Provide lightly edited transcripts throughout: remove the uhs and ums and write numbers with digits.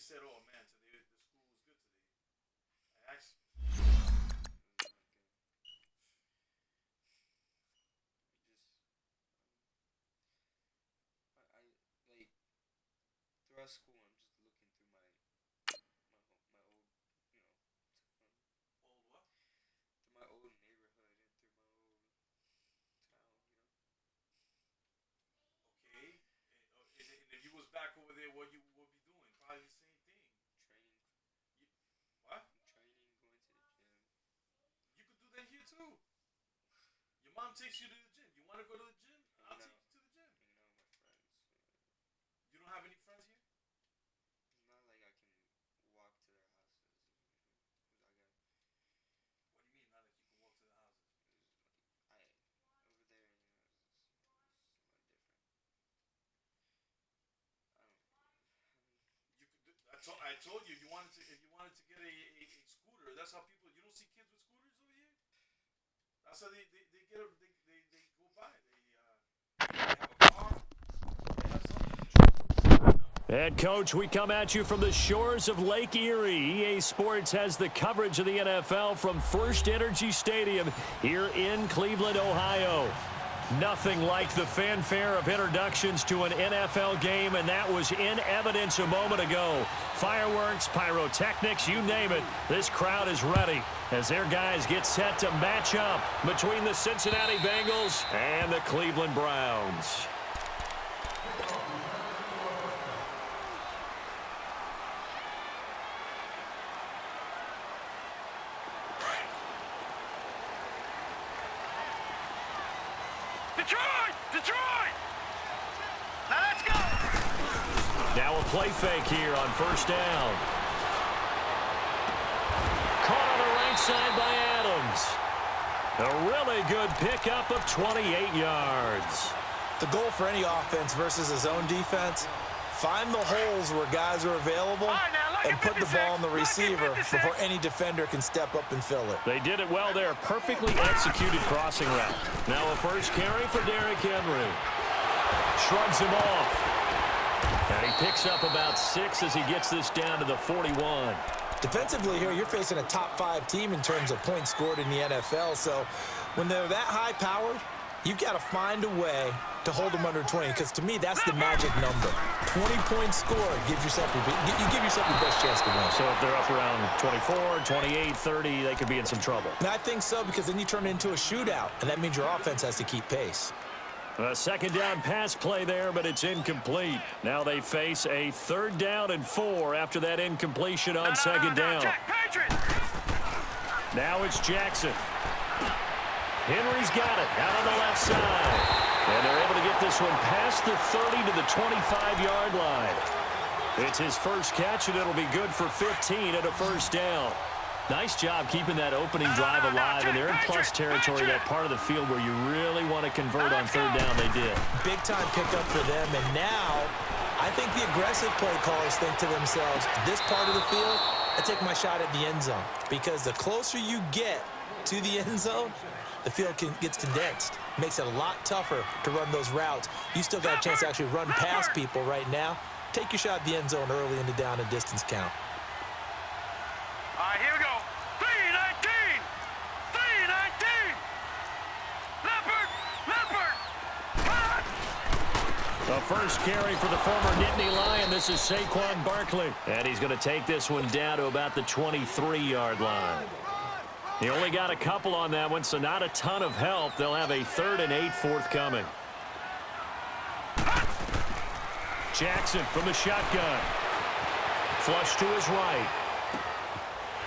said, "Oh man, today the school was good today." I asked you. I like throughout school. I'm just looking through my old, Old what? through my old neighborhood and through my old town. Okay. And if you was back over there, what you would be doing? Probably the same thing. Training, You, what? training, going to the gym. You could do that here too. Your mom takes you to the gym. You want to go to the gym? I'll Hanging take out, you to the gym. hanging out with my friends. You don't have any friends here? It's not like I can walk to their houses. What do you mean? Not like you can walk to the houses? I over there, it's somewhat different. I don't. You could. I told you, you wanted to. If you wanted to get a scooter, that's how people. You don't see kids with scooters over here. That's how they get. They go by. They have a car. They have something. And, Coach, we come at you from the shores of Lake Erie. EA Sports has the coverage of the NFL from First Energy Stadium here in Cleveland, Ohio. Nothing like the fanfare of introductions to an NFL game, and that was in evidence a moment ago. Fireworks, pyrotechnics, you name it. This crowd is ready as their guys get set to match up between the Cincinnati Bengals and the Cleveland Browns. Detroit! Now let's go! Now a play fake here on first down. Caught on the right side by Adams. A really good pickup of 28 yards. The goal for any offense versus a zone defense, find the holes where guys are available and put the ball on the receiver before any defender can step up and fill it. They did it well there. Perfectly executed crossing route. Now a first carry for Derrick Henry. Shrugs him off. And he picks up about 6 as he gets this down to the 41. Defensively here, you're facing a top-5 team in terms of points scored in the NFL. So when they're that high-powered, you've got to find a way to hold them under 20, because to me, that's the magic number. 20-point score gives yourself you give yourself your best chance to win. So if they're up around 24, 28, 30, they could be in some trouble. And I think so, because then you turn it into a shootout, and that means your offense has to keep pace. A second down pass play there, but it's incomplete. Now they face a 3rd down and 4 after that incompletion on second down. Now it's Jackson. Henry's got it out on the left side. And they're able to get this one past the 30 to the 25-yard line. It's his first catch, and it'll be good for 15 at a first down. Nice job keeping that opening drive alive, and they're in plus territory, that part of the field where you really want to convert on 3rd down. They did. Big-time pickup for them, and now I think the aggressive play callers think to themselves, this part of the field, I take my shot at the end zone, because the closer you get to the end zone, the field gets condensed. Makes it a lot tougher to run those routes. You still got a chance to actually run past people right now. Take your shot at the end zone early in the down and distance count. All right, here we go. 3-19! 3-19! Leopard! The first carry for the former Nittany Lion. This is Saquon Barkley. And he's going to take this one down to about the 23-yard line. He only got a couple on that one, so not a ton of help. They'll have a 3rd and 8 forthcoming. Jackson from the shotgun. Flush to his right.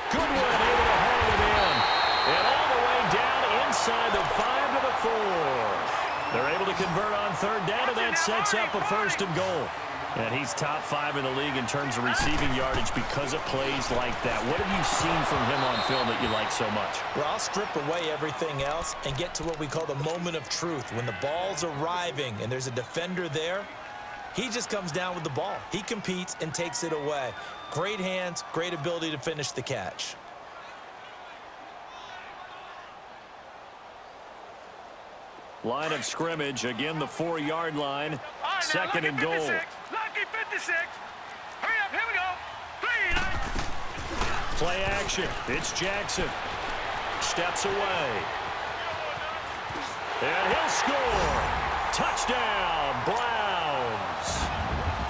Good one, able to haul it in. And all the way down inside the 5 to the 4. They're able to convert on 3rd down, and that sets up a 1st and goal. And he's top 5 in the league in terms of receiving yardage because of plays like that. What have you seen from him on film that you like so much? Well, I'll strip away everything else and get to what we call the moment of truth. When the ball's arriving and there's a defender there, he just comes down with the ball. He competes and takes it away. Great hands, great ability to finish the catch. Line of scrimmage, again the 4-yard line. 2nd and goal. Lucky 56. Hurry up, here we go. Play action. It's Jackson. Steps away. And he'll score. Touchdown, Browns.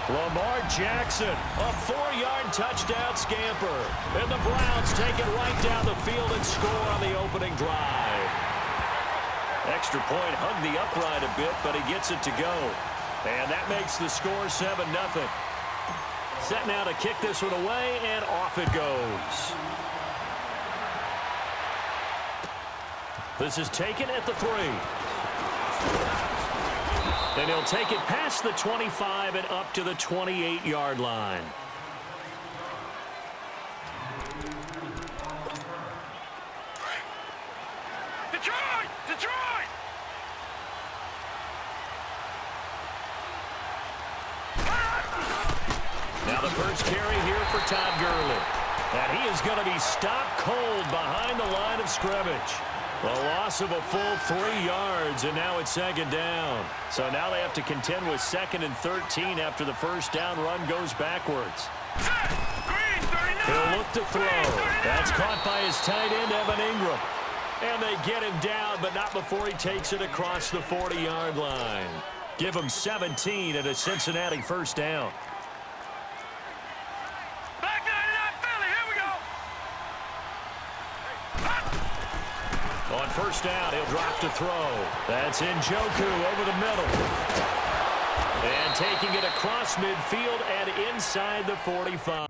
Lamar Jackson, a 4-yard touchdown scamper. And the Browns take it right down the field and score on the opening drive. Extra point hugged the upright a bit, but he gets it to go. And that makes the score 7-0. Set now to kick this one away, and off it goes. This is taken at the 3. And he'll take it past the 25 and up to the 28-yard line. Detroit! Detroit! Now the first carry here for Todd Gurley. And he is going to be stopped cold behind the line of scrimmage. A loss of a full 3 yards, and now it's 2nd down. So now they have to contend with 2nd and 13 after the first down run goes backwards. He'll look to throw. That's caught by his tight end, Evan Ingram. And they get him down, but not before he takes it across the 40-yard line. Give him 17 at a Cincinnati first down. Back 99 Philly, here we go. On first down, he'll drop to throw. That's Njoku over the middle. And taking it across midfield and inside the 45.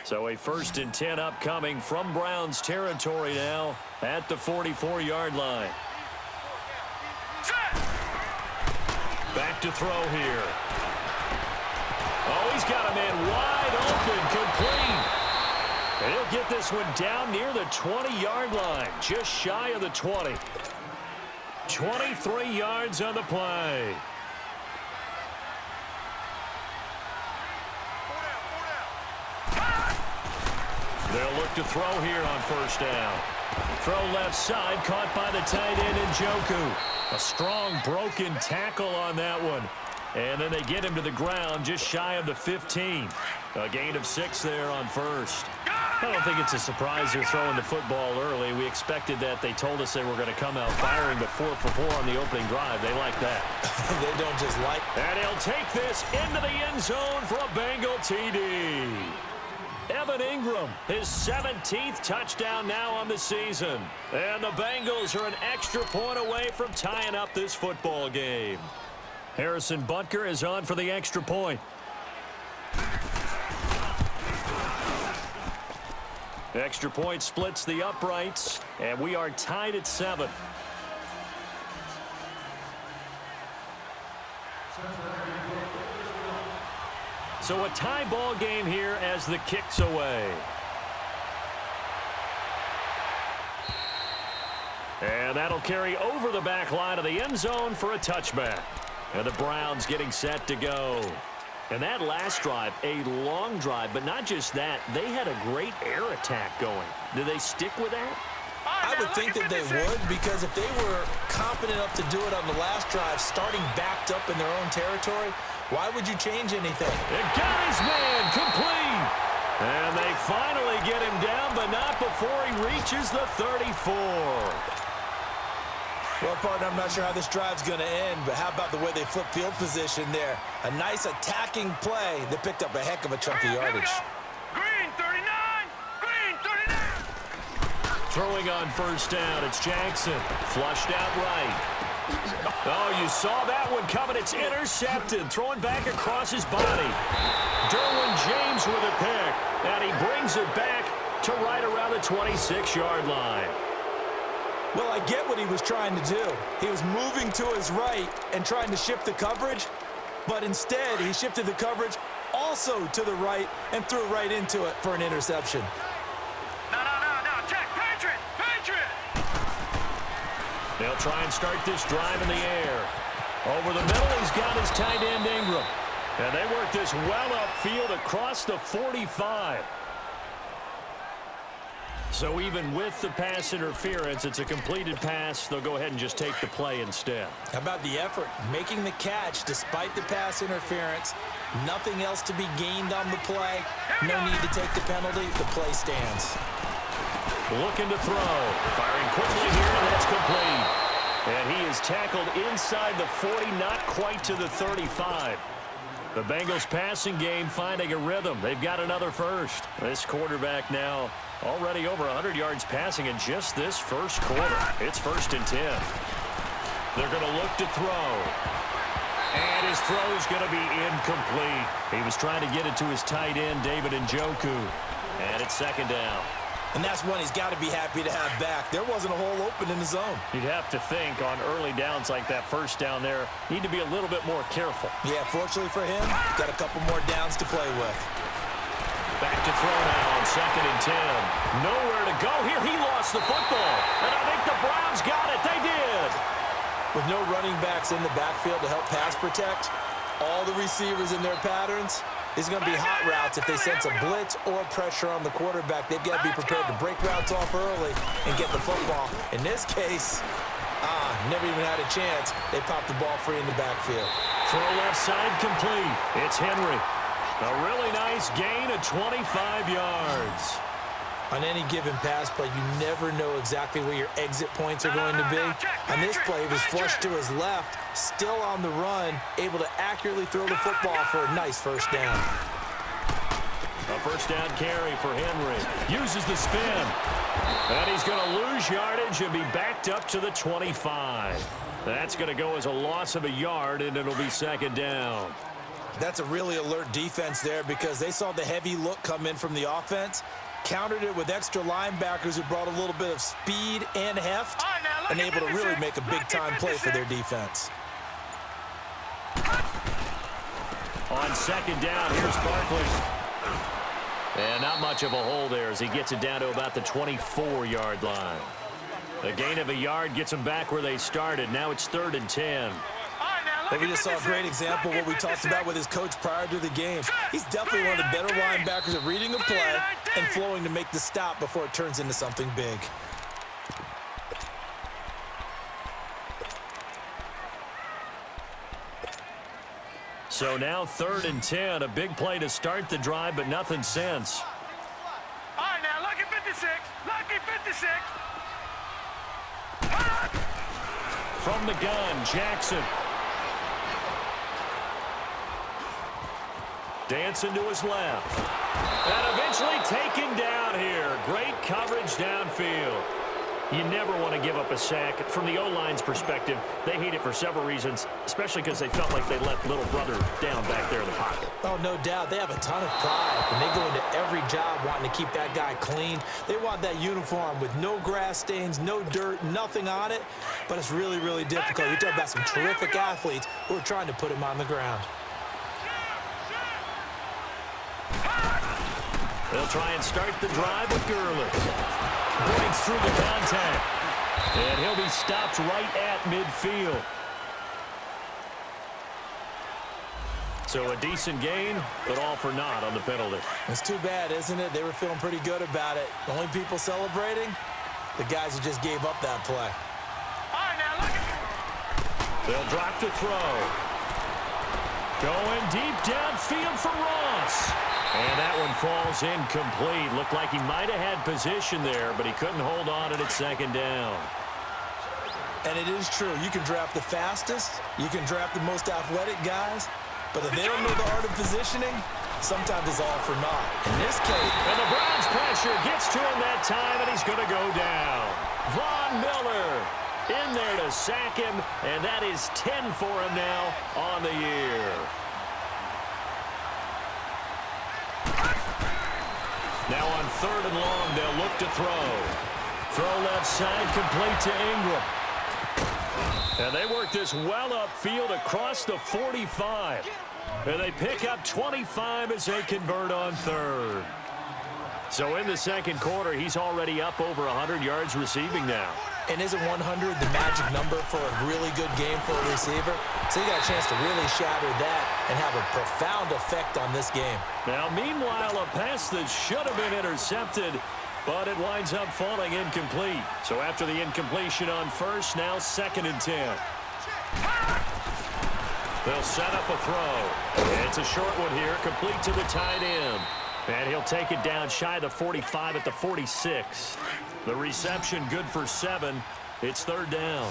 So a 1st and 10 upcoming from Browns territory now at the 44-yard line. Back to throw here. Oh, he's got a man wide open, complete. And he'll get this one down near the 20-yard line, just shy of the 20. 23 yards on the play. They'll look to throw here on first down. Throw left side, caught by the tight end Njoku. A strong broken tackle on that one. And then they get him to the ground just shy of the 15. A gain of 6 there on first. I don't think it's a surprise they're throwing the football early. We expected that. They told us they were going to come out firing, but 4 for 4 on the opening drive. They like that. They don't just like. And he'll take this into the end zone for a Bengal TD. Evan Ingram, his 17th touchdown now on the season. And the Bengals are an extra point away from tying up this football game. Harrison Butker is on for the extra point. Extra point splits the uprights, and we are tied at 7. So a tie ball game here as the kick's away. And that'll carry over the back line of the end zone for a touchback. And the Browns getting set to go. And that last drive, a long drive, but not just that. They had a great air attack going. Do they stick with that? I would think that they would, because if they were confident enough to do it on the last drive, starting backed up in their own territory, why would you change anything? And got his man complete. And they finally get him down, but not before he reaches the 34. Well, partner, I'm not sure how this drive's going to end, but how about the way they flip field position there? A nice attacking play that picked up a heck of a chunk of yardage. Green 39! Green 39! Throwing on first down, it's Jackson. Flushed out right. Oh, you saw that one coming. It's intercepted. Throwing back across his body. Derwin James with a pick. And he brings it back to right around the 26-yard line. Well, I get what he was trying to do. He was moving to his right and trying to shift the coverage, but instead he shifted the coverage also to the right and threw right into it for an interception. No, check, Patriot! They'll try and start this drive in the air. Over the middle, he's got his tight end Ingram. And they work this well upfield across the 45. So even with the pass interference, it's a completed pass. They'll go ahead and just take the play instead. How about the effort? Making the catch despite the pass interference. Nothing else to be gained on the play. No need to take the penalty. The play stands. Looking to throw. Firing quickly here, and that's complete. And he is tackled inside the 40, not quite to the 35. The Bengals passing game finding a rhythm. They've got another first. This quarterback now already over 100 yards passing in just this first quarter. It's 1st and 10. They're going to look to throw. And his throw is going to be incomplete. He was trying to get it to his tight end, David Njoku. And it's 2nd down. And that's one he's got to be happy to have back. There wasn't a hole open in the zone. You'd have to think on early downs like that first down there, need to be a little bit more careful. Yeah, fortunately for him, got a couple more downs to play with. Back to throw now on 2nd and 10. Nowhere to go here. He lost the football. And I think the Browns got it. They did. With no running backs in the backfield to help pass protect, all the receivers in their patterns, it's going to be hot routes. If they sense a blitz or pressure on the quarterback, they've got to be prepared to break routes off early and get the football. In this case, never even had a chance. They popped the ball free in the backfield. Throw left side complete. It's Henry. A really nice gain of 25 yards. On any given pass play, you never know exactly where your exit points are going to be. On this play, he was flushed to his left, still on the run, able to accurately throw the football for a nice first down. A first down carry for Henry. Uses the spin. And he's going to lose yardage and be backed up to the 25. That's going to go as a loss of a yard, and it'll be 2nd down. That's a really alert defense there because they saw the heavy look come in from the offense, countered it with extra linebackers who brought a little bit of speed and heft, and able to really make a big-time play for their defense. On 2nd down, here's Barkley. And not much of a hole there as he gets it down to about the 24-yard line. A gain of a yard gets them back where they started. Now it's 3rd and 10. But we just saw a great example of what we talked about with his coach prior to the game. He's definitely one of the better linebackers at reading a play and flowing to make the stop before it turns into something big. So now 3rd and 10, a big play to start the drive, but nothing since. All right, now, lucky 56. Lucky 56. From the gun, Jackson. Dancing to his left. And eventually taken down here. Great coverage downfield. You never want to give up a sack. From the O-line's perspective, they hate it for several reasons, especially because they felt like they let little brother down back there in the pocket. Oh, no doubt. They have a ton of pride, and they go into every job wanting to keep that guy clean. They want that uniform with no grass stains, no dirt, nothing on it, but it's really, really difficult. You're talking about some terrific athletes who are trying to put him on the ground. They'll try and start the drive with Gurley. Breaks through the contact. And he'll be stopped right at midfield. So a decent gain, but all for naught on the penalty. It's too bad, isn't it? They were feeling pretty good about it. The only people celebrating, the guys who just gave up that play. All right, now, look at. They'll drop to throw. Going deep downfield for Ross. And that one falls incomplete. Looked like he might have had position there, but he couldn't hold on, and it's 2nd down. And it is true. You can draft the fastest. You can draft the most athletic guys. But if they don't know the art of positioning, sometimes it's all for naught. In this case. And the Browns pressure gets to him that time, and he's going to go down. Von Miller in there to sack him, and that is 10 for him now on the year. Now on 3rd and long, they'll look to throw. Throw left side, complete to Ingram. And they work this well upfield across the 45. And they pick up 25 as they convert on 3rd. So in the second quarter, he's already up over 100 yards receiving now. And isn't 100 the magic number for a really good game for a receiver? So you got a chance to really shatter that and have a profound effect on this game. Now, meanwhile, a pass that should have been intercepted, but it winds up falling incomplete. So after the incompletion on 1st, now 2nd and 10. They'll set up a throw. And it's a short one here, complete to the tight end. And he'll take it down shy of the 45 at the 46. The reception good for 7. It's 3rd down.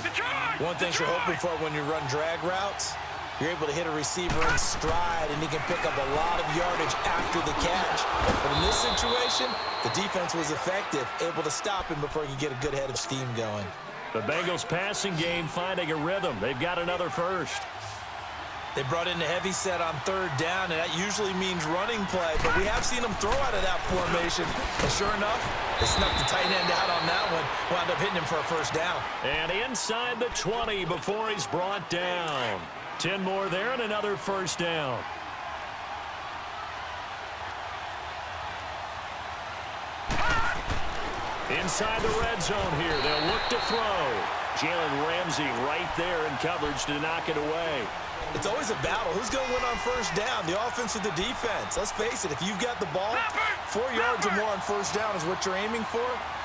One thing you're hoping for when you run drag routes, you're able to hit a receiver in stride, and he can pick up a lot of yardage after the catch. But in this situation, the defense was effective, able to stop him before he could get a good head of steam going. The Bengals passing game finding a rhythm. They've got another first. They brought in the heavy set on 3rd down, and that usually means running play, but we have seen them throw out of that formation. And sure enough, they snuck the tight end out on that one, wound up hitting him for a 1st down. And inside the 20 before he's brought down. 10 more there and another 1st down. Inside the red zone here, they'll look to throw. Jalen Ramsey right there in coverage to knock it away. It's always a battle. Who's going to win on 1st down, the offense or the defense? Let's face it, if you've got the ball, 4 yards or more on 1st down is what you're aiming for.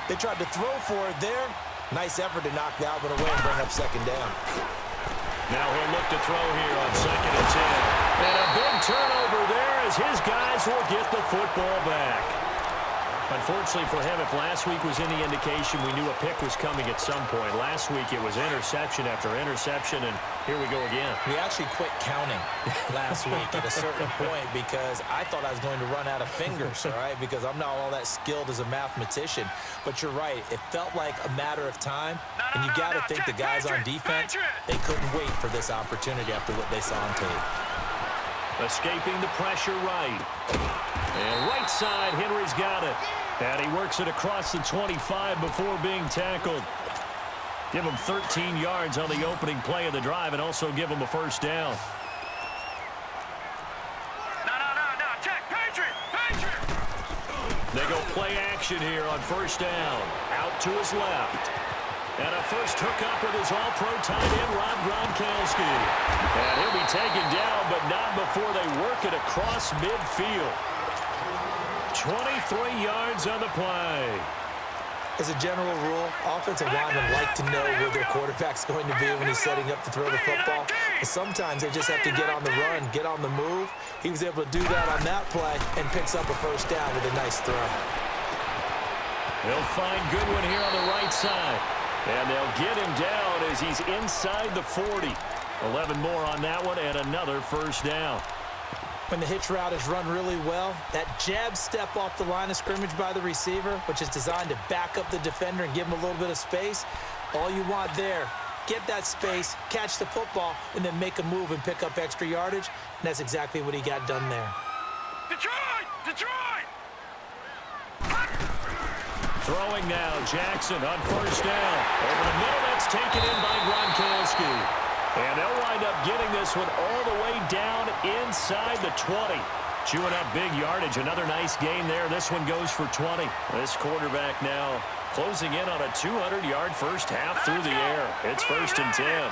They tried to throw for it there. Nice effort to knock that one away and bring up 2nd down. Now he'll look to throw here on 2nd and 10. And a big turnover there as his guys will get the football back. Unfortunately for him, if last week was any indication, we knew a pick was coming at some point. Last week it was interception after interception, and here we go again. We actually quit counting last week at a certain point because I thought I was going to run out of fingers, all right, because I'm not all that skilled as a mathematician. But you're right. It felt like a matter of time, and you got to think the guys on defense, they couldn't wait for this opportunity after what they saw on tape. Escaping the pressure right. And right side, Henry's got it. And he works it across the 25 before being tackled. Give him 13 yards on the opening play of the drive and also give him a 1st down. No. Check. Patriot. They go play action here on 1st down. Out to his left. And a first hookup with his all-pro tight end, Rob Gronkowski. And he'll be taken down, but not before they work it across midfield. 23 yards on the play. As a general rule, offensive linemen like to know where their quarterback's going to be when he's setting up to throw the football. But sometimes they just have to get on the run, get on the move. He was able to do that on that play and picks up a 1st down with a nice throw. They'll find Goodwin here on the right side. And they'll get him down as he's inside the 40. 11 more on that one and another 1st down. When the hitch route is run really well, that jab step off the line of scrimmage by the receiver, which is designed to back up the defender and give him a little bit of space, all you want there, get that space, catch the football, and then make a move and pick up extra yardage. And that's exactly what he got done there. Detroit! Throwing now, Jackson on 1st down. Over the middle, that's taken in by Gronkowski. And they'll wind up getting this one all the way down inside the 20. Chewing up big yardage. Another nice gain there. This one goes for 20. This quarterback now closing in on a 200-yard 1st half through the air. It's 1st and 10.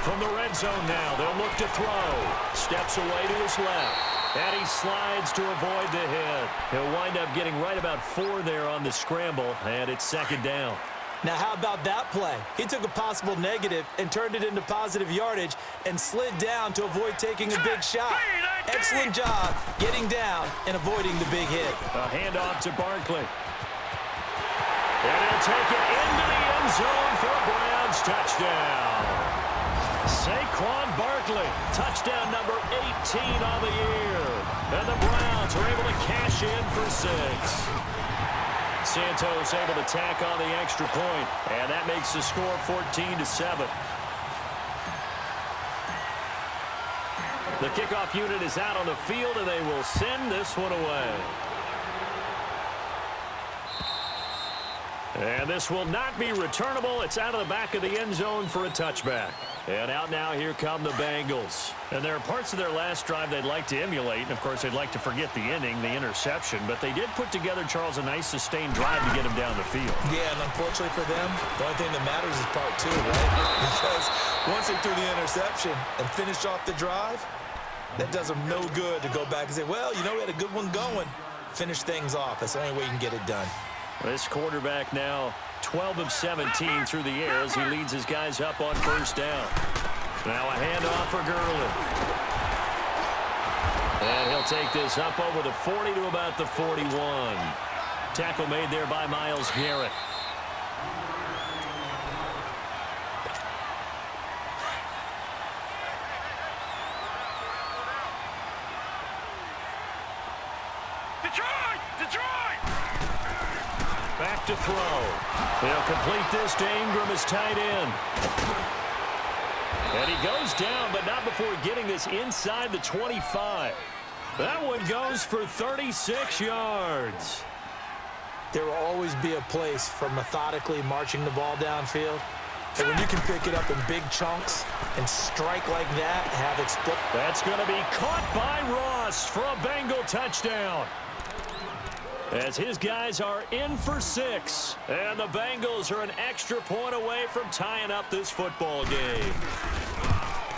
From the red zone now, they'll look to throw. Steps away to his left. And he slides to avoid the hit. He'll wind up getting right about 4 there on the scramble, and it's 2nd down. Now, how about that play? He took a possible negative and turned it into positive yardage and slid down to avoid taking a big shot. Excellent job getting down and avoiding the big hit. A handoff to Barkley. And he'll take it into the end zone for a Browns touchdown. Saquon Barkley, touchdown number 18 on the year. And the Browns are able to cash in for 6. Santos able to tack on the extra point, and that makes the score 14-7. The kickoff unit is out on the field, and they will send this one away. And this will not be returnable. It's out of the back of the end zone for a touchback. And out now, here come the Bengals. And there are parts of their last drive they'd like to emulate. And, of course, they'd like to forget the inning, the interception. But they did put together, Charles, a nice sustained drive to get him down the field. Yeah, and unfortunately for them, the only thing that matters is part 2, right? Because once they threw the interception and finished off the drive, that does them no good to go back and say, well, you know, we had a good one going. Finish things off. That's the only way you can get it done. This quarterback now 12 of 17 through the air as he leads his guys up on first down. Now a handoff for Gurley. And he'll take this up over the 40 to about the 41. Tackle made there by Myles Garrett. Back to throw. He'll complete this to Ingram as tight end. And he goes down, but not before getting this inside the 25. That one goes for 36 yards. There will always be a place for methodically marching the ball downfield. But when you can pick it up in big chunks and strike like that, have it split. That's going to be caught by Ross for a Bengal touchdown. As his guys are in for 6. And the Bengals are an extra point away from tying up this football game.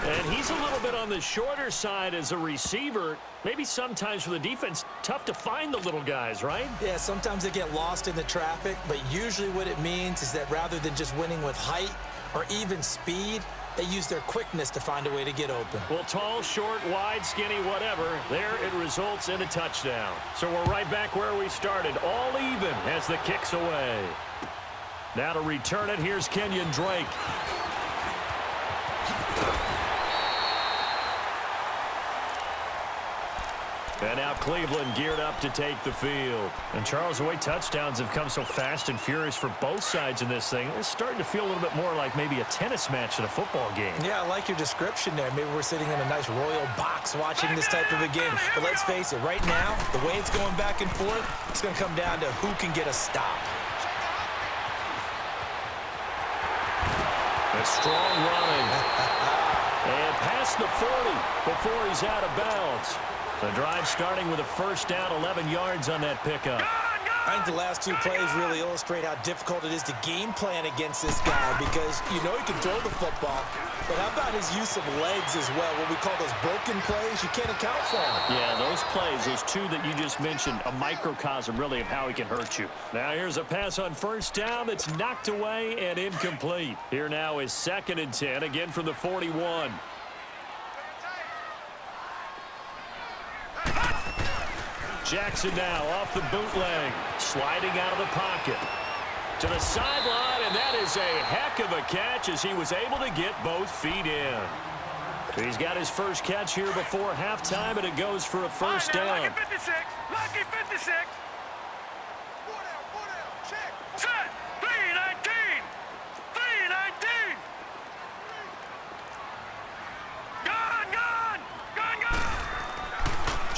And he's a little bit on the shorter side as a receiver. Maybe sometimes for the defense, tough to find the little guys, right? Yeah, sometimes they get lost in the traffic, but usually what it means is that rather than just winning with height or even speed, they use their quickness to find a way to get open. Well, tall, short, wide, skinny, whatever, there it results in a touchdown. So we're right back where we started, all even as the kick's away. Now to return it, here's Kenyon Drake. And now Cleveland geared up to take the field. And Charles, the way touchdowns have come so fast and furious for both sides in this thing, it's starting to feel a little bit more like maybe a tennis match than a football game. Yeah, I like your description there. Maybe we're sitting in a nice royal box watching this type of a game. But let's face it, right now, the way it's going back and forth, it's going to come down to who can get a stop. A strong running. And past the 40 before he's out of bounds. The drive starting with a first down, 11 yards on that pickup. I think the last 2 plays really illustrate how difficult it is to game plan against this guy because you know he can throw the football, but how about his use of legs as well, what we call those broken plays? You can't account for them. Yeah, those plays, those 2 that you just mentioned, a microcosm really of how he can hurt you. Now here's a pass on first down that's knocked away and incomplete. Here now is 2nd and 10, again from the 41. Jackson now off the bootleg, sliding out of the pocket to the sideline, and that is a heck of a catch as he was able to get both feet in. He's got his first catch here before halftime, and it goes for a first down. Lucky 56, lucky 56. 4 down, check. Set, 319, 319. Gone.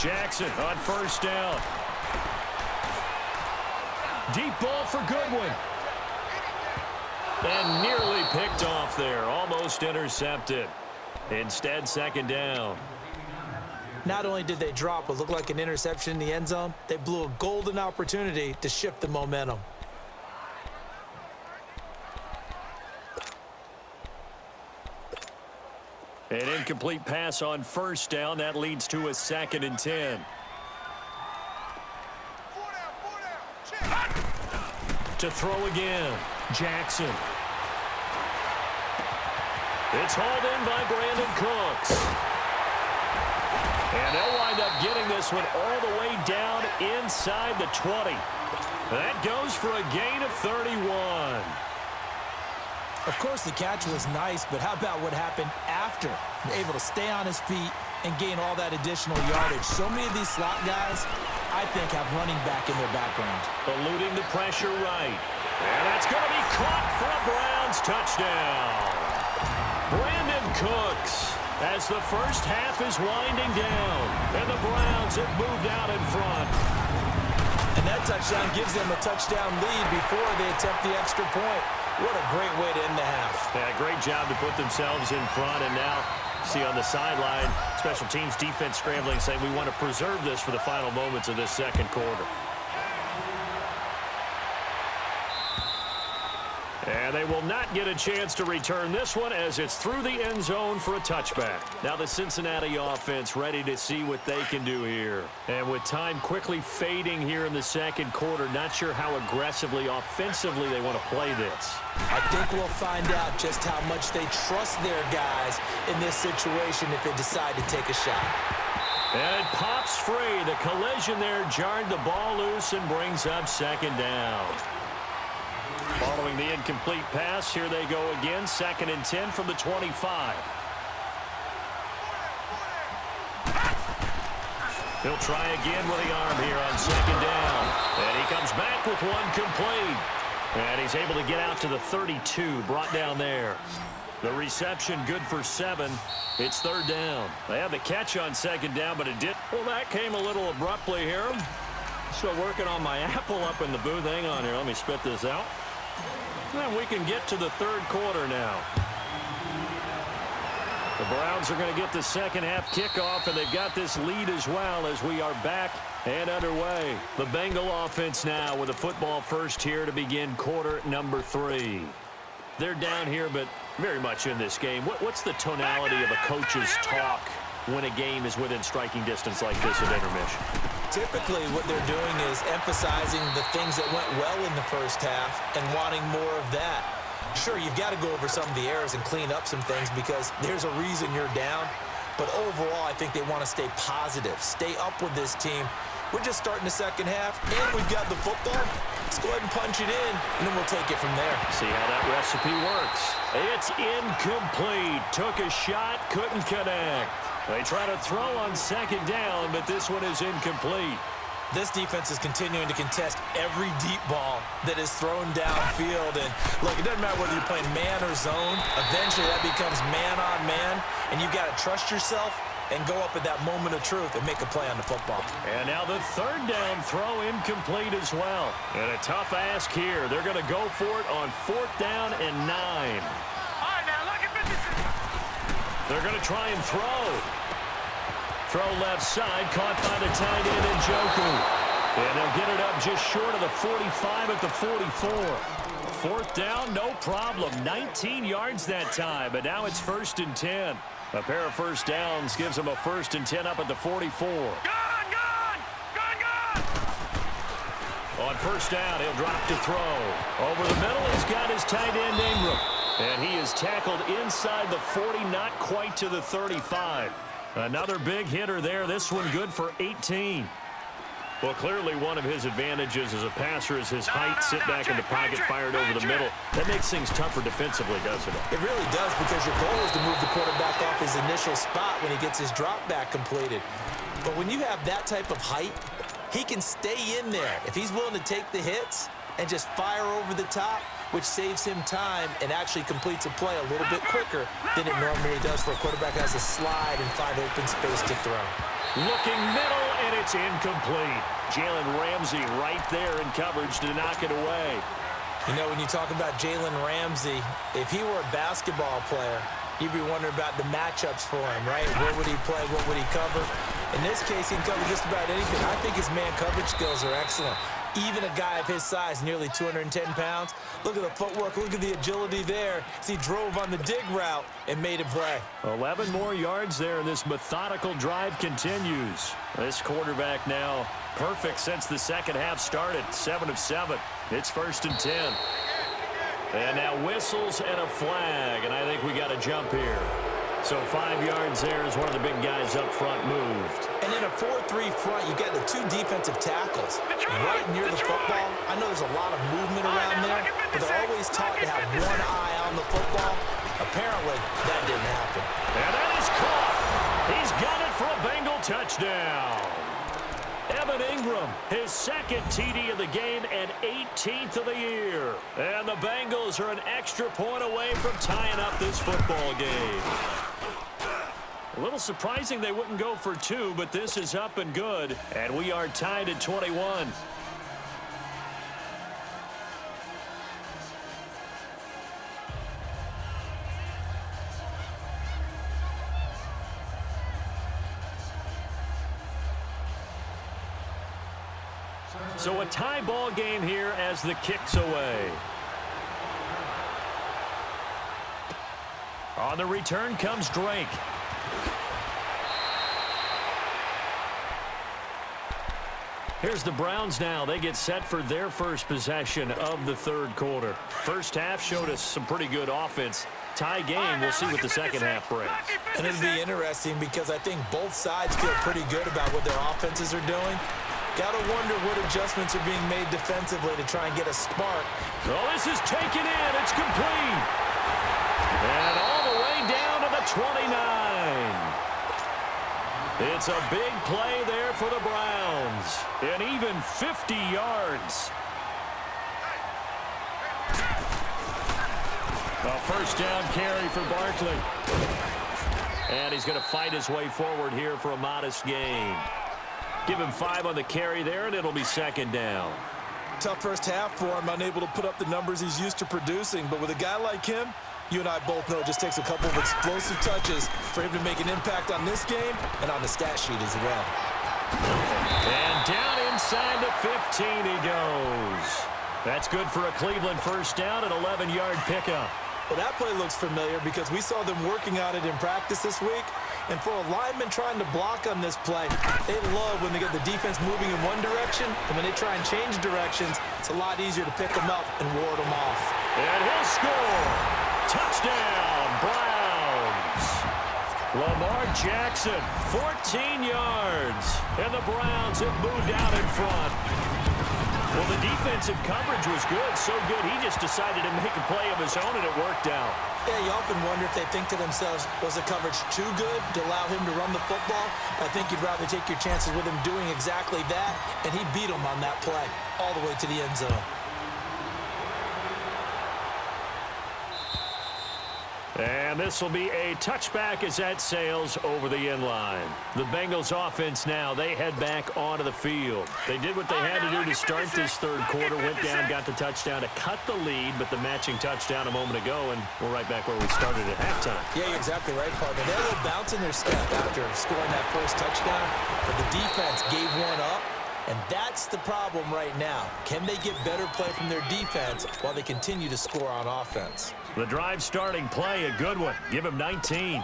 Jackson on first down. Deep ball for Goodwin. And nearly picked off there. Almost intercepted. Instead, 2nd down. Not only did they drop what looked like an interception in the end zone, they blew a golden opportunity to shift the momentum. An incomplete pass on first down. That leads to a 2nd and 10. 4 down, check. To throw again, Jackson. It's hauled in by Brandon Cooks. And And they'll wind up getting this one all the way down inside the 20. That goes for a gain of 31. Of course, the catch was nice, but how about what happened after? Able to stay on his feet and gain all that additional yardage. So many of these slot guys, I think, have running back in their background. Eluding the pressure right. And that's going to be caught for a Browns touchdown. Brandon Cooks, as the first half is winding down, and the Browns have moved out in front. And that touchdown gives them a touchdown lead before they attempt the extra point. What a great way to end the half. Yeah, great job to put themselves in front, and now see on the sideline, special teams defense scrambling, saying we want to preserve this for the final moments of this second quarter. And they will not get a chance to return this one as it's through the end zone for a touchback. Now the Cincinnati offense ready to see what they can do here. And with time quickly fading here in the second quarter, not sure how aggressively, offensively they want to play this. I think we'll find out just how much they trust their guys in this situation if they decide to take a shot. And it pops free. The collision there jarred the ball loose and brings up second down. Following the incomplete pass, here they go again. 2nd and 10 from the 25. He'll try again with the arm here on 2nd down. And he comes back with one complete. And he's able to get out to the 32, brought down there. The reception good for 7. It's 3rd down. They had the catch on 2nd down, but it did. Well, that came a little abruptly here. Still working on my apple up in the booth. Hang on here. Let me spit this out. And we can get to the 3rd quarter now. The Browns are going to get the second half kickoff, and they've got this lead as well as we are back and underway. The Bengal offense now with a football first here to begin quarter number 3. They're down here, but very much in this game. What's the tonality of a coach's talk when a game is within striking distance like this at intermission? Typically, what they're doing is emphasizing the things that went well in the first half and wanting more of that. Sure, you've got to go over some of the errors and clean up some things because there's a reason you're down. But overall, I think they want to stay positive, stay up with this team. We're just starting the second half, and we've got the football. Let's go ahead and punch it in, and then we'll take it from there. See how that recipe works. It's incomplete. Took a shot, couldn't connect. They try to throw on 2nd down, but this one is incomplete. This defense is continuing to contest every deep ball that is thrown downfield. And, look, it doesn't matter whether you're playing man or zone. Eventually, that becomes man on man, and you've got to trust yourself and go up at that moment of truth and make a play on the football. And now the 3rd down throw incomplete as well. And a tough ask here. They're going to go for it on 4th down and 9. All right, now look at 56. They're going to try and throw. Throw left side, caught by the tight end Njoku. And they'll get it up just short of the 45 at the 44. 4th down, no problem. 19 yards that time, but now it's 1st and 10. A pair of first downs gives them a 1st and 10 up at the 44. Gone! On 1st down, he'll drop to throw. Over the middle, he's got his tight end Ingram. And he is tackled inside the 40, not quite to the 35. Another big hitter there. This one good for 18. Well, clearly one of his advantages as a passer is his height. Sit back in the pocket, fired over the middle. That makes things tougher defensively, doesn't it? It really does, because your goal is to move the quarterback off his initial spot when he gets his drop back completed. But when you have that type of height, he can stay in there. If he's willing to take the hits and just fire over the top, which saves him time and actually completes a play a little bit quicker than it normally does for a quarterback who has to slide and find open space to throw. Looking middle, and it's incomplete. Jalen Ramsey right there in coverage to knock it away. You know, when you talk about Jalen Ramsey, if he were a basketball player, you'd be wondering about the matchups for him, right? Where would he play? What would he cover? In this case, he can cover just about anything. I think his man coverage skills are excellent. Even a guy of his size, nearly 210 pounds, look at the footwork, look at the agility there. He drove on the dig route and made a play. 11 more yards there, and this methodical drive continues. This quarterback now perfect since the second half started, 7 of 7. It's 1st and 10. And now whistles and a flag, and I think we got a jump here. So 5 yards there as one of the big guys up front moved. And And in a 4-3 front, you got the two defensive tackles right near the football. I know there's a lot of movement around there, but they're always taught to have one eye on the football. Apparently, that didn't happen. And that is caught. He's got it for a Bengal touchdown. Evan Ingram, his second TD of the game and 18th of the year. And the Bengals are an extra point away from tying up this football game. A little surprising they wouldn't go for two, but this is up and good. And we are tied at 21. So a tie ball game here as the kick's away. On the return comes Drake. Here's the Browns now. They get set for their first possession of the third quarter. First half showed us some pretty good offense. Tie game, we'll see what the second half brings. And it'll be interesting because I think both sides feel pretty good about what their offenses are doing. Got to wonder what adjustments are being made defensively to try and get a spark. Oh, this is taken in. It's complete. And all the way down to the 29. It's a big play there for the Browns. And even 50 yards. A first down carry for Barkley. And he's going to fight his way forward here for a modest gain. Give him 5 on the carry there, and it'll be second down. Tough first half for him, unable to put up the numbers he's used to producing. But with a guy like him, you and I both know it just takes a couple of explosive touches for him to make an impact on this game and on the stat sheet as well. And down inside the 15 he goes. That's good for a Cleveland first down, an 11-yard pickup. Well, that play looks familiar because we saw them working on it in practice this week. And for a lineman trying to block on this play, they love when they get the defense moving in one direction, and when they try and change directions, it's a lot easier to pick them up and ward them off. And he'll score. Touchdown, Browns. Lamar Jackson, 14 yards. And the Browns have moved out in front. Well, the defensive coverage was good, so good he just decided to make a play of his own, and it worked out. Yeah, you often wonder if they think to themselves, was the coverage too good to allow him to run the football? I think you'd rather take your chances with him doing exactly that, and he beat him on that play all the way to the end zone. And this will be a touchback as that sails over the end line. The Bengals offense now, they head back onto the field. They did what they had to do to start this third quarter, went down, got the touchdown to cut the lead, but the matching touchdown a moment ago, and we're right back where we started at halftime. Yeah, you're exactly right, partner. They had a little bounce in their step after scoring that first touchdown, but the defense gave one up. And that's the problem right now. Can they get better play from their defense while they continue to score on offense? The drive starting play, a good one. Give him 19.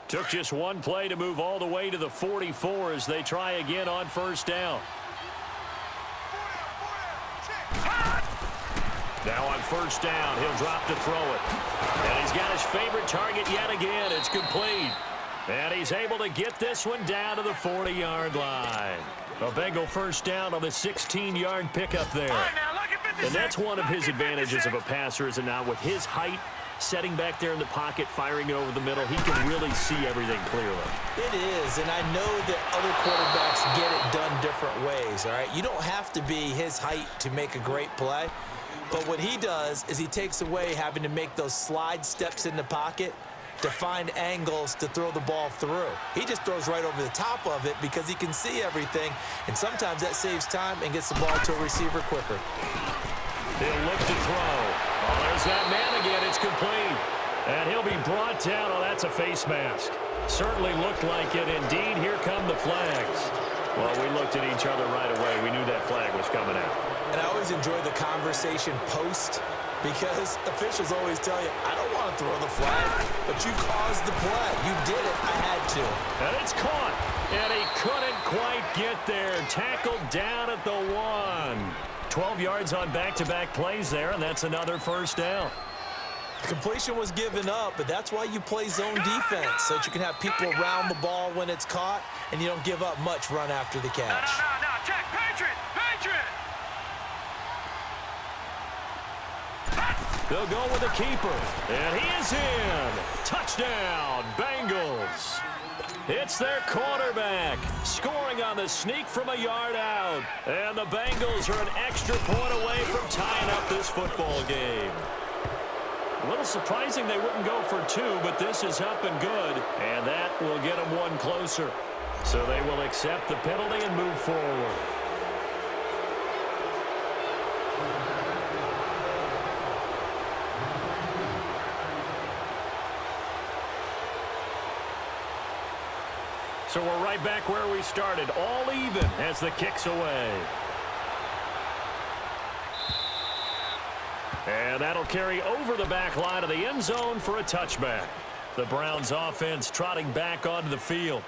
Took just one play to move all the way to the 44 as they try again on first down. Now on first down, he'll drop to throw it. And he's got his favorite target yet again. It's complete. And he's able to get this one down to the 40-yard line. A Bengal first down on the 16-yard pickup there. And that's one of his advantages of a passer, is it not? With his height, setting back there in the pocket, firing it over the middle, he can really see everything clearly. It is, and I know that other quarterbacks get it done different ways, all right? You don't have to be his height to make a great play. But what he does is he takes away having to make those slide steps in the pocket to find angles to throw the ball through. He just throws right over the top of it because he can see everything, and sometimes that saves time and gets the ball to a receiver quicker. He'll look to throw. Oh, there's that man again. It's complete. And he'll be brought down. Oh, that's a face mask. Certainly looked like it. Indeed, here come the flags. Well, we looked at each other right away. We knew that flag was coming out. And I always enjoy the conversation post, because officials always tell you, I don't want to throw the flag, but you caused the play. You did it. I had to. And it's caught. And he couldn't quite get there. Tackled down at the 1. 12 yards on back-to-back plays there, and that's another first down. The completion was given up, but that's why you play zone defense, so that you can have people around the ball when it's caught, and you don't give up much run after the catch. No, check, Patriot! They'll go with the keeper, and he is in. Touchdown, Bengals. It's their quarterback, scoring on the sneak from a yard out. And the Bengals are an extra point away from tying up this football game. A little surprising they wouldn't go for two, but this is up and good, and that will get them one closer. So they will accept the penalty and move forward. So we're right back where we started, all even as the kick's away. And that'll carry over the back line of the end zone for a touchback. The Browns offense trotting back onto the field.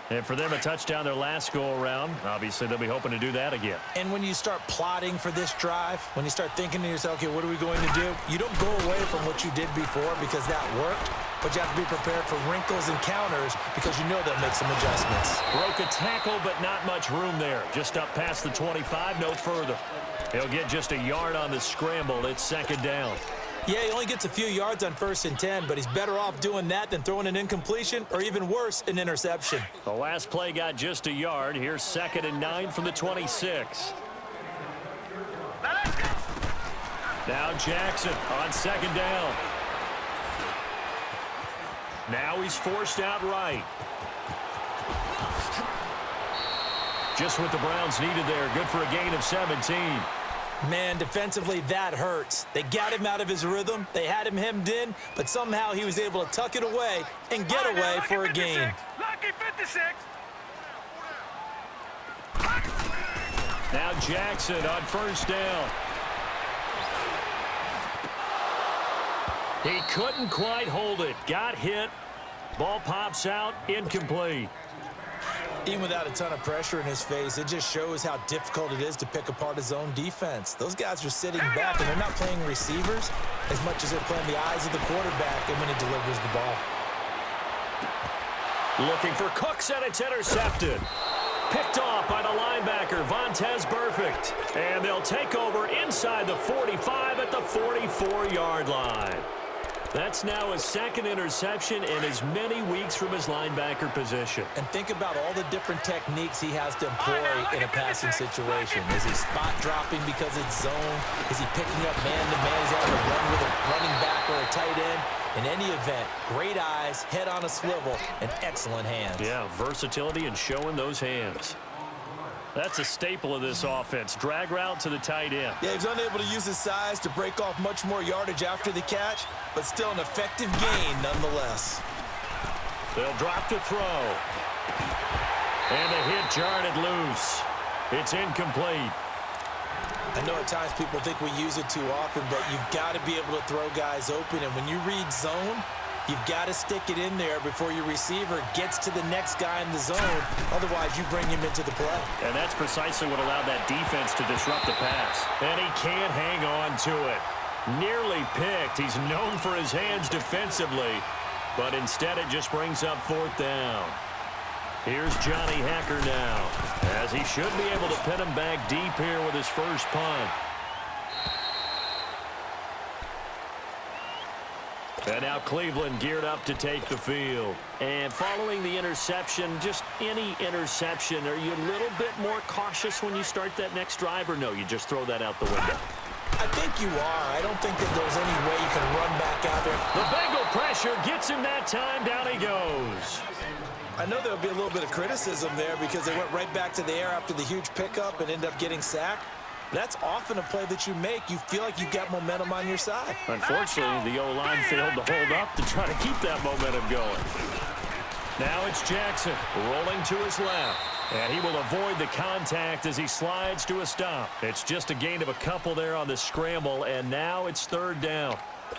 And for them, a touchdown their last go-around. Obviously, they'll be hoping to do that again. And when you start plotting for this drive, when you start thinking to yourself, okay, what are we going to do? You don't go away from what you did before because that worked, but you have to be prepared for wrinkles and counters because you know they'll make some adjustments. Broke a tackle, but not much room there. Just up past the 25, no further. He'll get just a yard on the scramble. It's second down. Yeah, he only gets a few yards on 1st and 10, but he's better off doing that than throwing an incompletion or even worse, an interception. The last play got just a yard. Here's 2nd and 9 from the 26. Now Jackson on 2nd down. Now he's forced out right. Just what the Browns needed there. Good for a gain of 17. Man, defensively, that hurts. They got him out of his rhythm. They had him hemmed in, but somehow he was able to tuck it away and get away for a gain. Lucky 56. Now Jackson on 1st down. He couldn't quite hold it. Got hit. Ball pops out. Incomplete. Even without a ton of pressure in his face, it just shows how difficult it is to pick apart his own defense. Those guys are sitting back, and they're not playing receivers as much as they're playing the eyes of the quarterback and when he delivers the ball. Looking for Cooks, and it's intercepted. Picked off by the linebacker, Vontaze Burfict. And they'll take over inside the 45 at the 44-yard line. That's now his 2nd interception in as many weeks from his linebacker position. And think about all the different techniques he has to employ in a passing situation. Is he spot dropping because it's zone? Is he picking up man-to-man? Is he having to run with a running back or a tight end? In any event, great eyes, head on a swivel, and excellent hands. Yeah, versatility and showing those hands. That's a staple of this offense. Drag route to the tight end. Yeah, he was unable to use his size to break off much more yardage after the catch, but still an effective gain nonetheless. They'll drop to throw. And the hit jarred it loose. It's incomplete. I know at times people think we use it too often, but you've got to be able to throw guys open. And when you read zone, you've got to stick it in there before your receiver gets to the next guy in the zone. Otherwise, you bring him into the play. And that's precisely what allowed that defense to disrupt the pass. And he can't hang on to it. Nearly picked. He's known for his hands defensively, but instead it just brings up 4th down. Here's Johnny Hacker now, as he should be able to pin him back deep here with his first punt. And now Cleveland geared up to take the field. And following the interception, just any interception, are you a little bit more cautious when you start that next drive, or no, you just throw that out the window? I think you are. I don't think that there's any way you can run back out there. The Bengal pressure gets him that time. Down he goes. I know there'll be a little bit of criticism there because they went right back to the air after the huge pickup and ended up getting sacked. That's often a play that you make. You feel like you've got momentum on your side. Unfortunately, the O-line failed to hold up to try to keep that momentum going. Now it's Jackson rolling to his left. And he will avoid the contact as he slides to a stop. It's just a gain of a couple there on the scramble, and now it's 3rd down.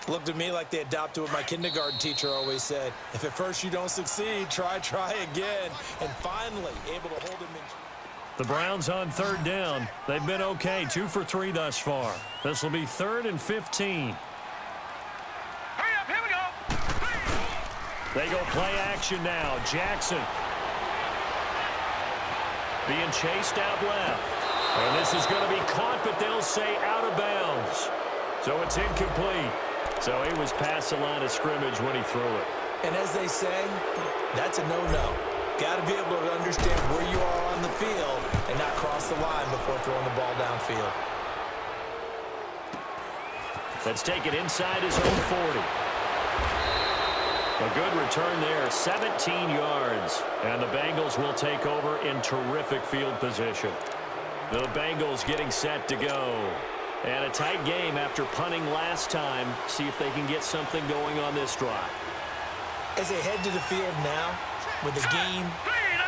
Looked to me like they adopted what my kindergarten teacher always said. If at first you don't succeed, try again. And finally, able to hold him in. The Browns on 3rd down. They've been okay, 2 for 3 thus far. This will be 3rd and 15. They go play action now. Jackson being chased out left. And this is going to be caught, but they'll say out of bounds. So it's incomplete. So he was past the line of scrimmage when he threw it. And as they say, that's a no-no. Got to be able to understand where you are on the field and not cross the line before throwing the ball downfield. Let's take it inside his own 40. A good return there, 17 yards. And the Bengals will take over in terrific field position. The Bengals getting set to go. And a tight game after punting last time. See if they can get something going on this drive. As they head to the field now, with the game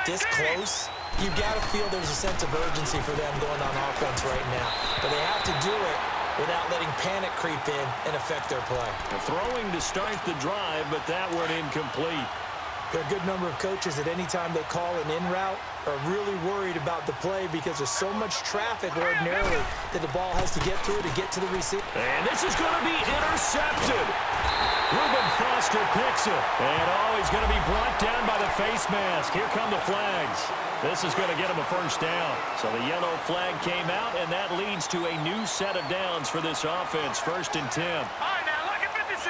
this close, you've got to feel there's a sense of urgency for them going on offense right now. But they have to do it without letting panic creep in and affect their play. Throwing to start the drive, but that one incomplete. There are a good number of coaches that any time they call an in route are really worried about the play because there's so much traffic ordinarily that the ball has to get through to get to the receiver. And this is going to be intercepted. Reuben Foster picks it. And he's going to be brought down by the face mask. Here come the flags. This is going to get him a first down. So the yellow flag came out, and that leads to a new set of downs for this offense. 1st and 10. All right, now look at 56.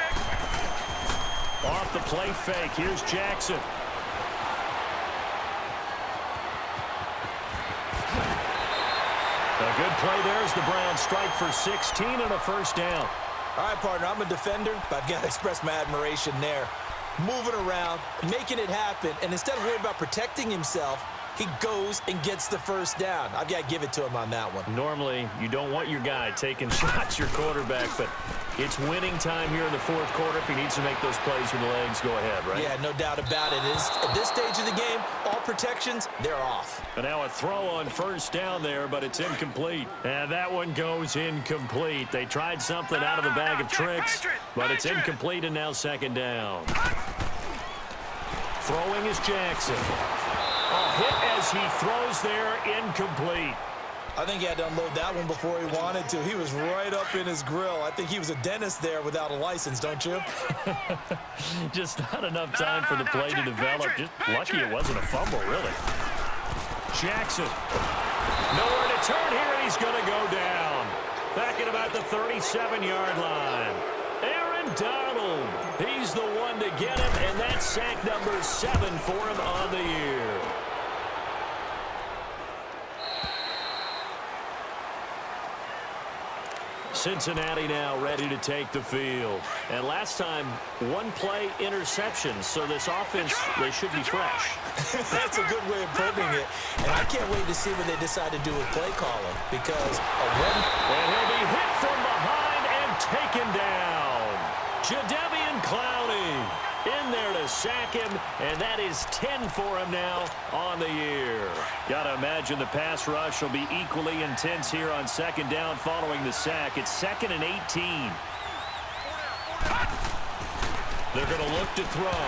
Off the play fake. Here's Jackson. A good play there as the Browns strike for 16 and a first down. All right, partner, I'm a defender, but I've got to express my admiration there. Moving around, making it happen, and instead of worrying about protecting himself, he goes and gets the first down. I've got to give it to him on that one. Normally, you don't want your guy taking shots, your quarterback, but it's winning time here in the 4th quarter. If he needs to make those plays with the legs, go ahead, right? Yeah, no doubt about it. At this stage of the game, all protections, they're off. And now a throw on first down there, but it's incomplete. And that one goes incomplete. They tried something out of the bag of tricks, but it's incomplete, and now 2nd down. Throwing is Jackson. A hit as he throws there, incomplete. I think he had to unload that one before he wanted to. He was right up in his grill. I think he was a dentist there without a license, don't you? Just not enough time for the play to develop. Just lucky it wasn't a fumble, really. Jackson. Nowhere to turn here, and he's going to go down. Back at about the 37-yard line. Aaron Donald. He's the one to get him, and that's sack number 7 for him on the year. Cincinnati now ready to take the field. And last time, 1 play interception, so this offense, they should be fresh. That's a good way of putting it. And I can't wait to see what they decide to do with play calling because And he'll be hit from behind and taken down. Jadeveon Clowney in there to sack him, and that is 10 for him now on the year. Got to imagine the pass rush will be equally intense here on 2nd down following the sack. It's 2nd and 18. They're going to look to throw.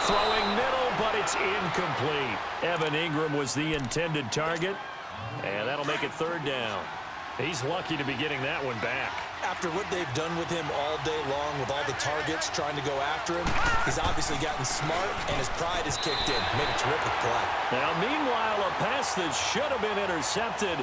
Throwing middle, but it's incomplete. Evan Ingram was the intended target, and that'll make it 3rd down. He's lucky to be getting that one back. After what they've done with him all day long with all the targets trying to go after him, he's obviously gotten smart, and his pride has kicked in. Made a terrific play. Now, meanwhile, a pass that should have been intercepted,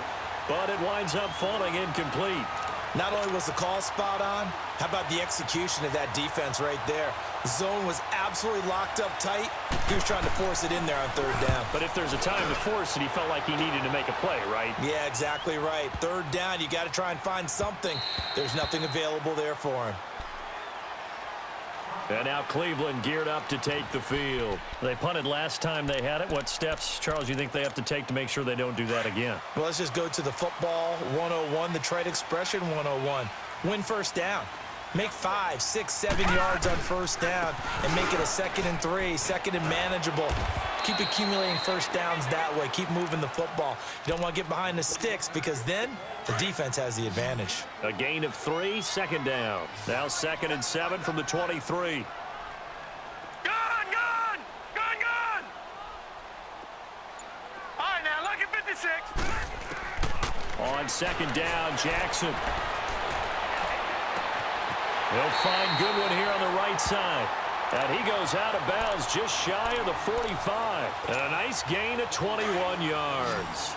but it winds up falling incomplete. Not only was the call spot on, how about the execution of that defense right there? The zone was absolutely locked up tight. He was trying to force it in there on 3rd down. But if there's a time to force it, he felt like he needed to make a play, right? Yeah, exactly right. 3rd down, you got to try and find something. There's nothing available there for him. And now Cleveland geared up to take the field. They punted last time they had it. What steps, Charles, you think they have to take to make sure they don't do that again? Well, let's just go to the football 101, the trade expression 101. Win 1st down. Make 5, 6, 7 yards on 1st down and make it a 2nd and 3, 2nd and manageable. Keep accumulating 1st downs that way. Keep moving the football. You don't want to get behind the sticks because then the defense has the advantage. A gain of 3, 2nd down. Now 2nd and 7 from the 23. Gone! All right, now look at 56. On 2nd down, Jackson. They'll find Goodwin here on the right side. And he goes out of bounds just shy of the 45. And a nice gain of 21 yards.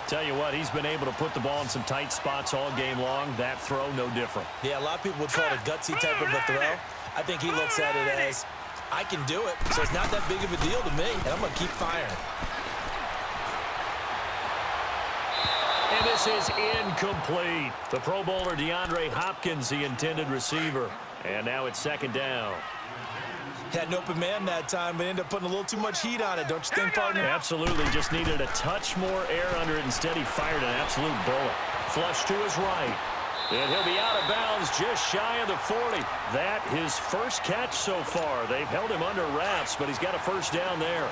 Tell you what, he's been able to put the ball in some tight spots all game long. That throw, no different. Yeah, a lot of people would call it a gutsy type of a throw. I think he looks at it as, I can do it, so it's not that big of a deal to me, and I'm going to keep firing. And this is incomplete. The Pro Bowler DeAndre Hopkins, the intended receiver. And now it's second down. Had an open man that time, but ended up putting a little too much heat on it, don't you think, partner? Absolutely. Just needed a touch more air under it. Instead, he fired an absolute bullet. Flush to his right. And he'll be out of bounds just shy of the 40. That his first catch so far. They've held him under wraps, but he's got a first down there.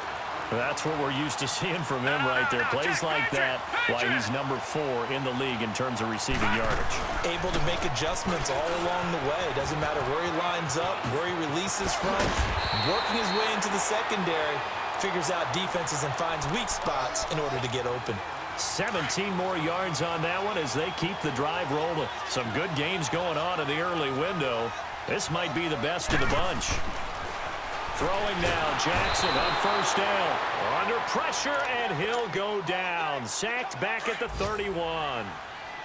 That's what we're used to seeing from him right there. Plays like that, why he's number 4 in the league in terms of receiving yardage. Able to make adjustments all along the way. Doesn't matter where he lines up, where he releases from. Working his way into the secondary. Figures out defenses and finds weak spots in order to get open. 17 more yards on that one as they keep the drive rolling. Some good games going on in the early window. This might be the best of the bunch. Throwing now, Jackson on first down. Under pressure, and he'll go down. Sacked back at the 31.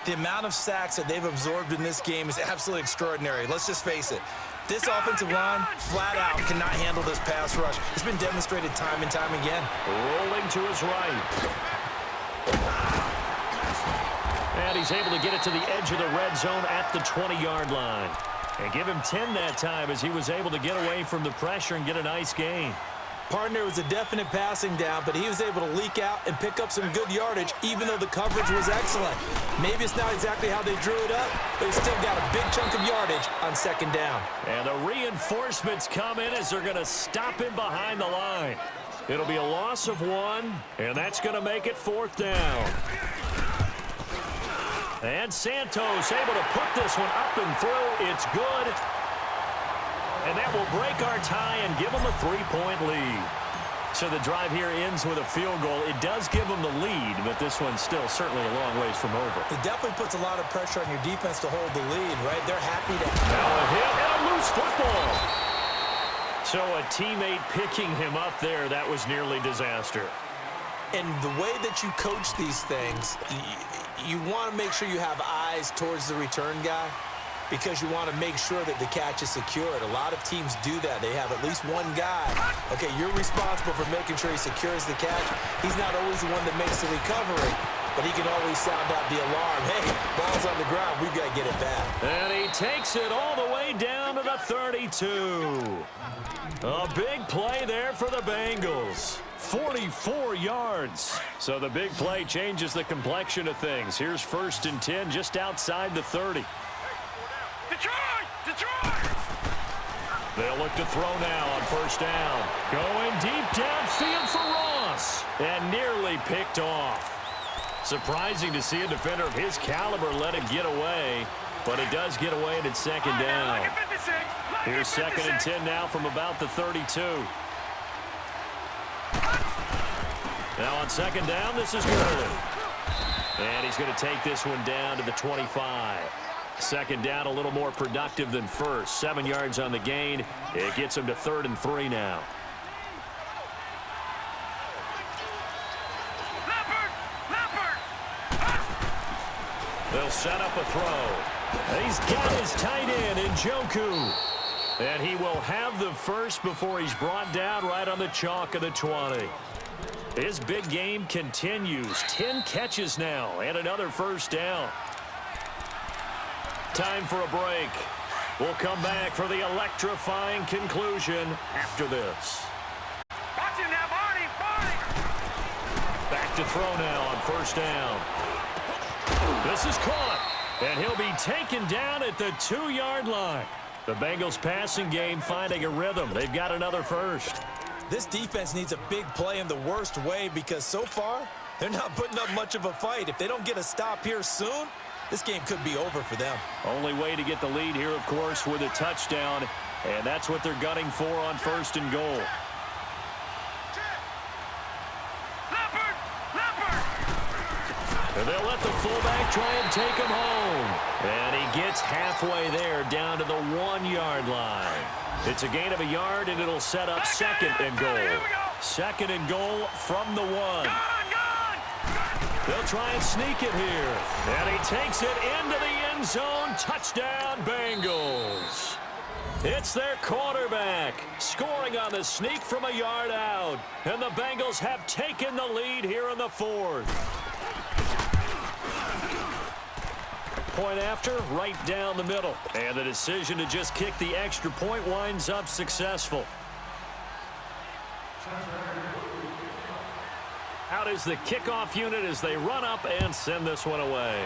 The amount of sacks that they've absorbed in this game is absolutely extraordinary. Let's just face it. This offensive line, flat out, cannot handle this pass rush. It's been demonstrated time and time again. Rolling to his right. And he's able to get it to the edge of the red zone at the 20-yard line. And give him 10 that time as he was able to get away from the pressure and get a nice gain. Partner was a definite passing down, but he was able to leak out and pick up some good yardage, even though the coverage was excellent. Maybe it's not exactly how they drew it up, but he's still got a big chunk of yardage on second down. And the reinforcements come in as they're going to stop him behind the line. It'll be a loss of 1, and that's going to make it 4th down. And Santos able to put this one up and through. It's good. And that will break our tie and give them a 3-point lead. So the drive here ends with a field goal. It does give them the lead, but this one's still certainly a long ways from over. It definitely puts a lot of pressure on your defense to hold the lead, right? They're happy to... Now a hit and a loose football. So a teammate picking him up there, that was nearly disaster. And the way that you coach these things, you want to make sure you have eyes towards the return guy because you want to make sure that the catch is secured. A lot of teams do that. They have at least one guy. Okay, you're responsible for making sure he secures the catch. He's not always the one that makes the recovery, but he can always sound out the alarm. Hey, ball's on the ground. We've got to get it back. And he takes it all the way down to the 32. A big play there for the Bengals. 44 yards. So the big play changes the complexion of things. Here's 1st and 10 just outside the 30. Detroit! Detroit! They'll look to throw now on 1st down. Going deep downfield for Ross. And nearly picked off. Surprising to see a defender of his caliber let it get away. But it does get away and it's 2nd down. Here's 2nd and 10 now from about the 32. Now on 2nd down, this is good. And he's going to take this one down to the 25. 2nd down, a little more productive than 1st. 7 yards on the gain. It gets him to 3rd and 3 now. They'll set up a throw. He's got his tight end in Njoku. And he will have the first before he's brought down right on the chalk of the 20. His big game continues. 10 catches now and another 1st down. Time for a break. We'll come back for the electrifying conclusion after this. Watch him now, Barney! Barney! Back to throw now on 1st down. This is caught, and he'll be taken down at the 2-yard line. The Bengals passing game finding a rhythm. They've got another 1st. This defense needs a big play in the worst way because so far, they're not putting up much of a fight. If they don't get a stop here soon, this game could be over for them. Only way to get the lead here, of course, with a touchdown, and that's what they're gunning for on 1st and goal. And they'll let the fullback try and take him home. And he gets halfway there down to the 1-yard line. It's a gain of a yard, and it'll set up second and goal. Second and goal from the 1. They'll try and sneak it here. And he takes it into the end zone. Touchdown, Bengals. It's their quarterback scoring on the sneak from a yard out. And the Bengals have taken the lead here in the 4th. Point after, right down the middle. And the decision to just kick the extra point winds up successful. Out is the kickoff unit as they run up and send this one away.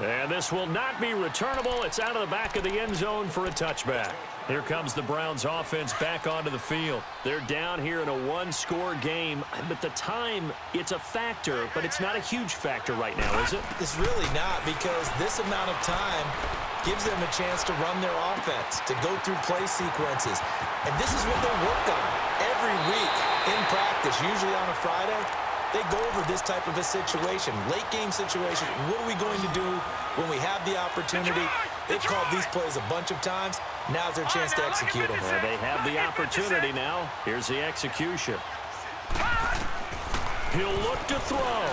And this will not be returnable. It's out of the back of the end zone for a touchback. Here comes the Browns offense back onto the field. They're down here in a one-score game. But the time, it's a factor, but it's not a huge factor right now, is it? It's really not, because this amount of time gives them a chance to run their offense, to go through play sequences. And this is what they work on every week in practice, usually on a Friday. They go over this type of a situation, late game situation. What are we going to do when we have the opportunity? They've called these plays a bunch of times. Now's their chance to execute them. Well, they have the opportunity now. Here's the execution. He'll look to throw.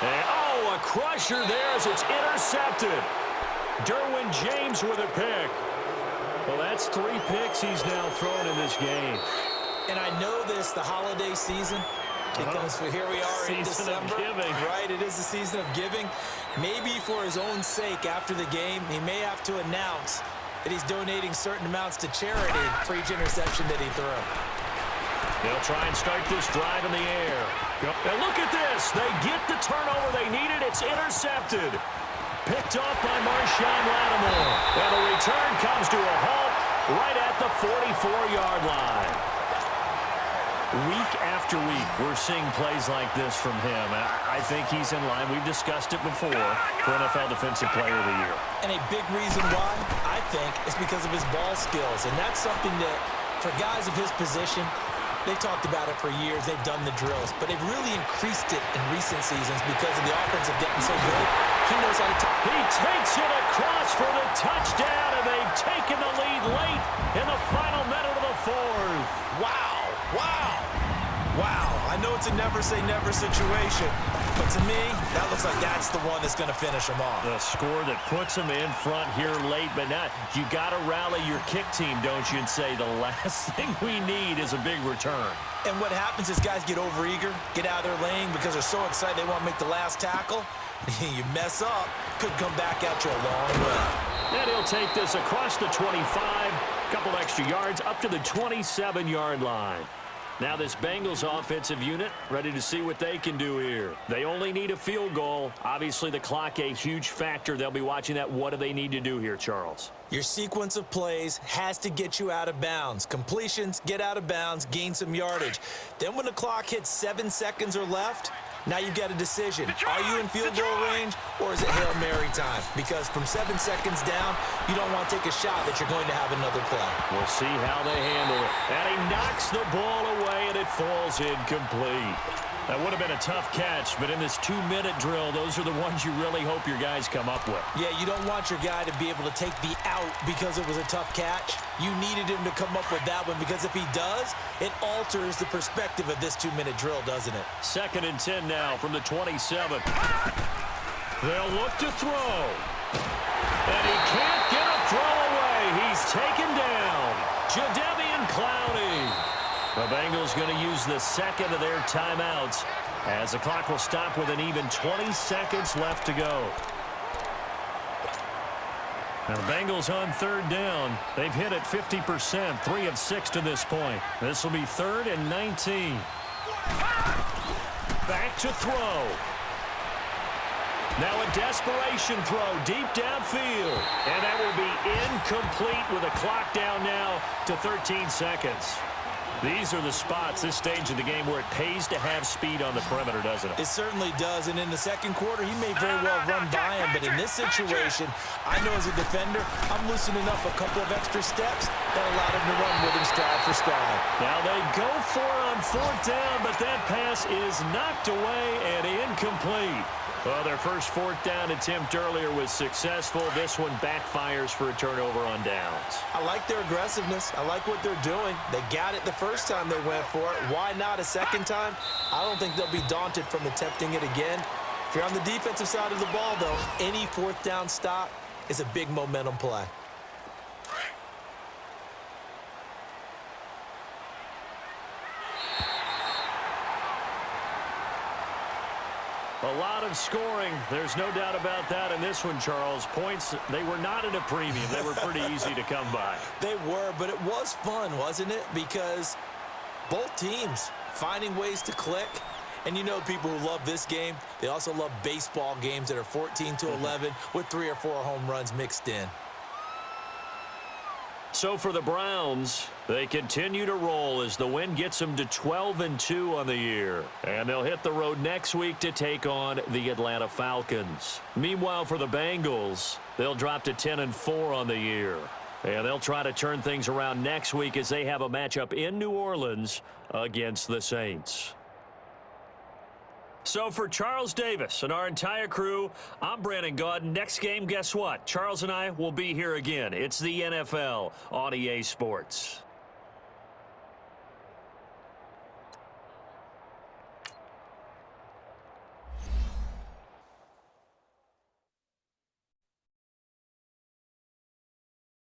And, oh, a crusher there as it's intercepted. Derwin James with a pick. Well, that's 3 picks he's now thrown in this game. And I know this, the holiday season, because here we are in December. Right, it is the season of giving. Maybe for his own sake after the game, he may have to announce that he's donating certain amounts to charity for each interception that he threw. They'll try and start this drive in the air. Now look at this. They get the turnover they needed. It's intercepted. Picked up by Marshawn Lattimore. And the return comes to a halt right at the 44-yard line. Week after week, we're seeing plays like this from him. I think he's in line. We've discussed it before for NFL Defensive Player of the Year. And a big reason why, I think, is because of his ball skills. And that's something that, for guys of his position, they've talked about it for years. They've done the drills. But they've really increased it in recent seasons because of the offensive getting so good. He knows how to... He takes it across for the touchdown, and they've taken the lead late in the final minute of the 4th. Wow. Wow. Wow. I know it's a never-say-never situation, but to me, that looks like that's the one that's going to finish him off. The score that puts him in front here late, but not. You got to rally your kick team, don't you, and say the last thing we need is a big return. And what happens is guys get overeager, get out of their lane because they're so excited they want to make the last tackle. You mess up, could come back at you a long way. And he'll take this across the 25, couple extra yards up to the 27-yard line. Now this Bengals offensive unit ready to see what they can do here. They only need a field goal. Obviously the clock a huge factor. They'll be watching that. What do they need to do here, Charles? Your sequence of plays has to get you out of bounds. Completions, get out of bounds, gain some yardage. Then when the clock hits 7 seconds or left, now you've got a decision. Are you in field goal range, or is it Hail Mary time? Because from 7 seconds down, you don't want to take a shot that you're going to have another play. We'll see how they handle it. And he knocks the ball away, and it falls incomplete. That would have been a tough catch, but in this 2-minute drill, those are the ones you really hope your guys come up with. Yeah, you don't want your guy to be able to take the out because it was a tough catch. You needed him to come up with that one because if he does, it alters the perspective of this 2-minute drill, doesn't it? 2nd and 10 now from the 27. They'll look to throw. And he can't get a throw away. He's taken down. Jadeveon Clowney. The Bengals going to use the second of their timeouts as the clock will stop with an even 20 seconds left to go. Now the Bengals on 3rd down. They've hit it 50%, 3 of 6 to this point. This will be 3rd and 19. Back to throw. Now a desperation throw deep downfield. And that will be incomplete with a clock down now to 13 seconds. These are the spots, this stage of the game, where it pays to have speed on the perimeter, doesn't it? It certainly does, and in the second quarter, he may very well run by him, but in this situation, I know as a defender, I'm loosening up a couple of extra steps that allowed him to run with him stride for stride. Now they go for it on 4th down, but that pass is knocked away and incomplete. Well, their first fourth down attempt earlier was successful. This one backfires for a turnover on downs. I like their aggressiveness. I like what they're doing. They got it the first time they went for it. Why not a second time? I don't think they'll be daunted from attempting it again. If you're on the defensive side of the ball, though, any fourth down stop is a big momentum play. A lot of scoring. There's no doubt about that in this one, Charles. Points, they were not at a premium. They were pretty easy to come by. They were, but it was fun, wasn't it? Because both teams finding ways to click. And you know people who love this game, they also love baseball games that are 14-11 with 3 or 4 home runs mixed in. So for the Browns, they continue to roll as the win gets them to 12-2 on the year. And they'll hit the road next week to take on the Atlanta Falcons. Meanwhile, for the Bengals, they'll drop to 10-4 on the year. And they'll try to turn things around next week as they have a matchup in New Orleans against the Saints. So for Charles Davis and our entire crew, I'm Brandon Gaudin. Next game, guess what? Charles and I will be here again. It's the NFL on EA Sports.